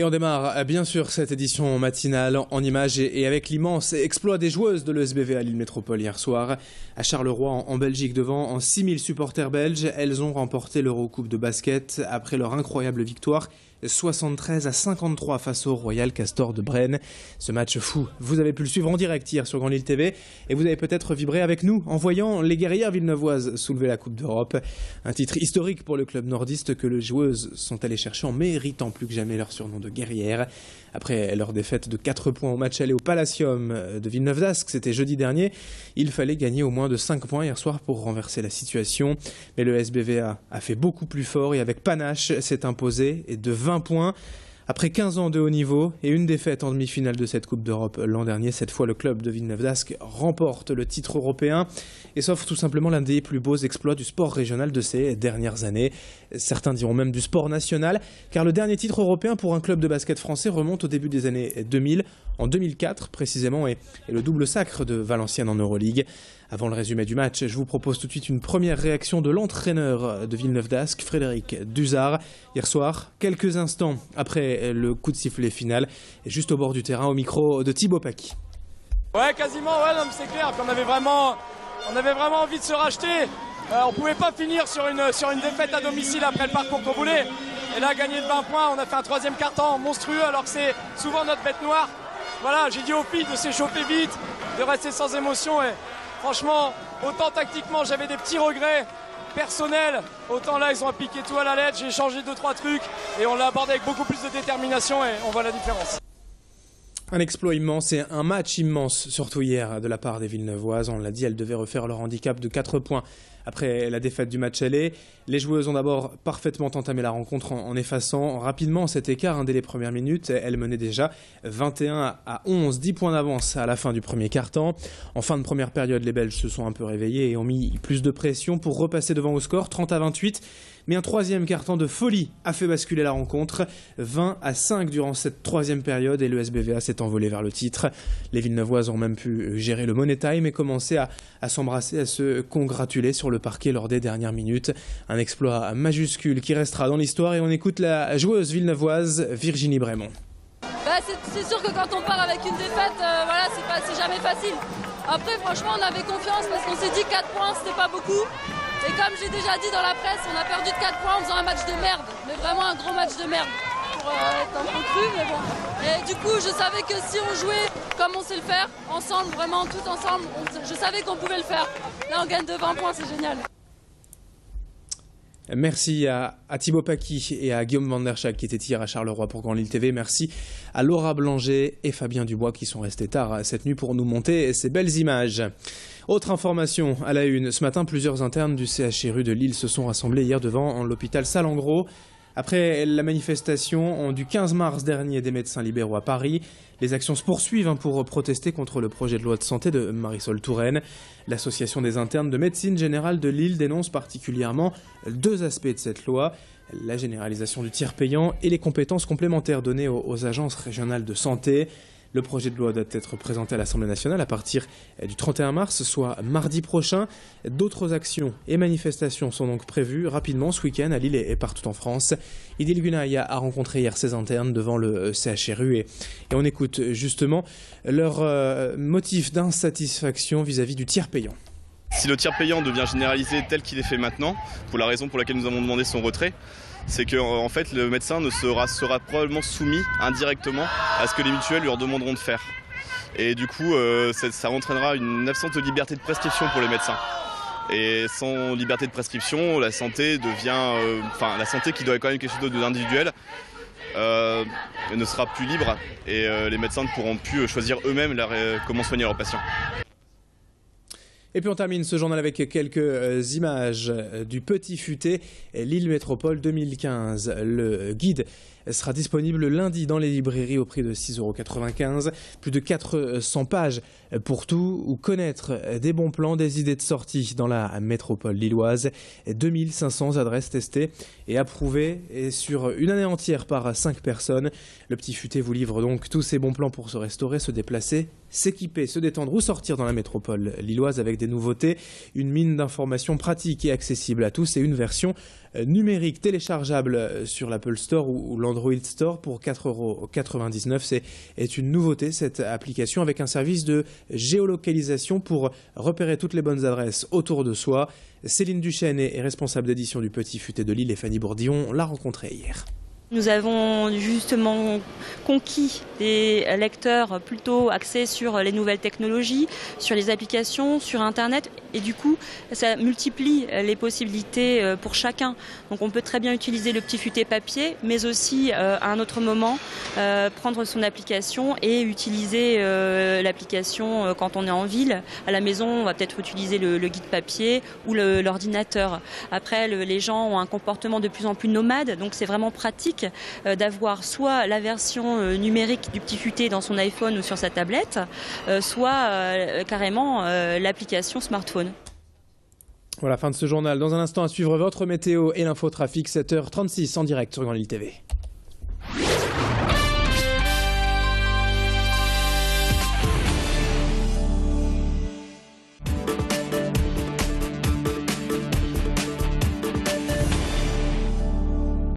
Et on démarre bien sûr cette édition matinale en images et avec l'immense exploit des joueuses de l'ESBV à Lille Métropole hier soir. À Charleroi en Belgique devant 6000 supporters belges, elles ont remporté l'Eurocoupe de basket après leur incroyable victoire 73-53 face au Royal Castor de Brenne. Ce match fou, vous avez pu le suivre en direct hier sur Grand Lille TV et vous avez peut-être vibré avec nous en voyant les guerrières villeneuvoises soulever la Coupe d'Europe. Un titre historique pour le club nordiste que les joueuses sont allées chercher en méritant plus que jamais leur surnom de guerrières. Après leur défaite de 4 points au match aller au Palacium de Villeneuve d'Ascq, c'était jeudi dernier, il fallait gagner au moins de 5 points hier soir pour renverser la situation. Mais le SBVA a fait beaucoup plus fort et avec panache s'est imposé et de 20 points. Après 15 ans de haut niveau et une défaite en demi-finale de cette Coupe d'Europe l'an dernier, cette fois le club de Villeneuve d'Ascq remporte le titre européen et s'offre tout simplement l'un des plus beaux exploits du sport régional de ces dernières années. Certains diront même du sport national, car le dernier titre européen pour un club de basket français remonte au début des années 2000, en 2004 précisément, et le double sacre de Valenciennes en Euroleague. Avant le résumé du match, je vous propose tout de suite une première réaction de l'entraîneur de Villeneuve d'Ascq, Frédéric Duzard. Hier soir, quelques instants après le coup de sifflet final, juste au bord du terrain, au micro de Thibaut Paquis. Ouais, quasiment, ouais, non, c'est clair qu'on avait vraiment envie de se racheter. On pouvait pas finir sur une défaite à domicile après le parcours qu'on voulait. Et là, gagner de 20 points, on a fait un troisième quart-temps monstrueux alors que c'est souvent notre bête noire. Voilà, j'ai dit aux filles de s'échauffer vite, de rester sans émotion et franchement, autant tactiquement j'avais des petits regrets personnels, autant là ils ont appliqué tout à la lettre, j'ai changé 2-3 trucs et on l'a abordé avec beaucoup plus de détermination et on voit la différence. Un exploit immense et un match immense, surtout hier, de la part des Villeneuvoises. On l'a dit, elles devaient refaire leur handicap de 4 points après la défaite du match aller. Les joueuses ont d'abord parfaitement entamé la rencontre en effaçant rapidement cet écart dès les premières minutes. Elles menaient déjà 21-11, 10 points d'avance à la fin du premier quart-temps. En fin de première période, les Belges se sont un peu réveillés et ont mis plus de pression pour repasser devant au score, 30-28. Mais un troisième quart-temps de folie a fait basculer la rencontre, 20-5 durant cette troisième période et le SBVA s'est envolé vers le titre. Les Villeneuvoises ont même pu gérer le money time et commencer à s'embrasser, à se congratuler sur le parquet lors des dernières minutes. Un exploit majuscule qui restera dans l'histoire et on écoute la joueuse villeneuvoise Virginie Brémond. C'est sûr que quand on part avec une défaite, voilà, c'est jamais facile. Après, franchement, on avait confiance parce qu'on s'est dit 4 points, c'était pas beaucoup. Et comme j'ai déjà dit dans la presse, on a perdu de 4 points en faisant un match de merde. Mais vraiment un gros match de merde pour être un peu cru, mais bon. Et du coup, je savais que si on jouait comme on sait le faire, ensemble, vraiment tout ensemble, je savais qu'on pouvait le faire. Là, on gagne de 20 points, c'est génial. Merci à Thibaut Paquis et à Guillaume Van der Schaak qui étaient hier à Charleroi pour Grand Lille TV. Merci à Laura Blanger et Fabien Dubois qui sont restés tard cette nuit pour nous monter ces belles images. Autre information à la une, ce matin plusieurs internes du CHRU de Lille se sont rassemblés hier devant l'hôpital Salengro. Après la manifestation du 15 mars dernier des médecins libéraux à Paris, les actions se poursuivent pour protester contre le projet de loi de santé de Marisol Touraine. L'association des internes de médecine générale de Lille dénonce particulièrement 2 aspects de cette loi, la généralisation du tiers payant et les compétences complémentaires données aux agences régionales de santé. Le projet de loi doit être présenté à l'Assemblée nationale à partir du 31 mars, soit mardi prochain. D'autres actions et manifestations sont donc prévues rapidement ce week-end à Lille et partout en France. Idil Gunaï a rencontré hier ses internes devant le CHRU et on écoute justement leur motif d'insatisfaction vis-à-vis du tiers payant. Si le tiers payant devient généralisé tel qu'il est fait maintenant, pour la raison pour laquelle nous avons demandé son retrait, c'est que en fait, le médecin sera probablement soumis indirectement à ce que les mutuelles lui demanderont de faire. Et du coup, ça entraînera une absence de liberté de prescription pour les médecins. Et sans liberté de prescription, la santé devient, la santé qui doit être quand même quelque chose d'individuel, ne sera plus libre et les médecins ne pourront plus choisir eux-mêmes comment soigner leurs patients. Et puis on termine ce journal avec quelques images du Petit Futé, Lille Métropole 2015. Le guide sera disponible lundi dans les librairies au prix de 6,95 €. Plus de 400 pages pour tout ou connaître des bons plans, des idées de sortie dans la métropole lilloise. 2500 adresses testées et approuvées et sur une année entière par 5 personnes. Le Petit Futé vous livre donc tous ces bons plans pour se restaurer, se déplacer s'équiper, se détendre ou sortir dans la métropole lilloise avec des nouveautés, une mine d'informations pratiques et accessible à tous et une version numérique téléchargeable sur l'Apple Store ou l'Android Store pour 4,99 €. C'est une nouveauté, cette application, avec un service de géolocalisation pour repérer toutes les bonnes adresses autour de soi. Céline Duchesne est responsable d'édition du Petit Futé de Lille et Fanny Bourdillon l'a rencontrée hier. Nous avons justement conquis des lecteurs plutôt axés sur les nouvelles technologies, sur les applications, sur Internet. Et du coup, ça multiplie les possibilités pour chacun. Donc on peut très bien utiliser le petit futé papier, mais aussi à un autre moment, prendre son application et utiliser l'application quand on est en ville. À la maison, on va peut-être utiliser le guide papier ou l'ordinateur. Après, les gens ont un comportement de plus en plus nomade, donc c'est vraiment pratique d'avoir soit la version numérique du petit futé dans son iPhone ou sur sa tablette, soit carrément l'application smartphone. Voilà, fin de ce journal. Dans un instant, à suivre votre météo et l'infotrafic, 7h36 en direct sur Grand Lille TV.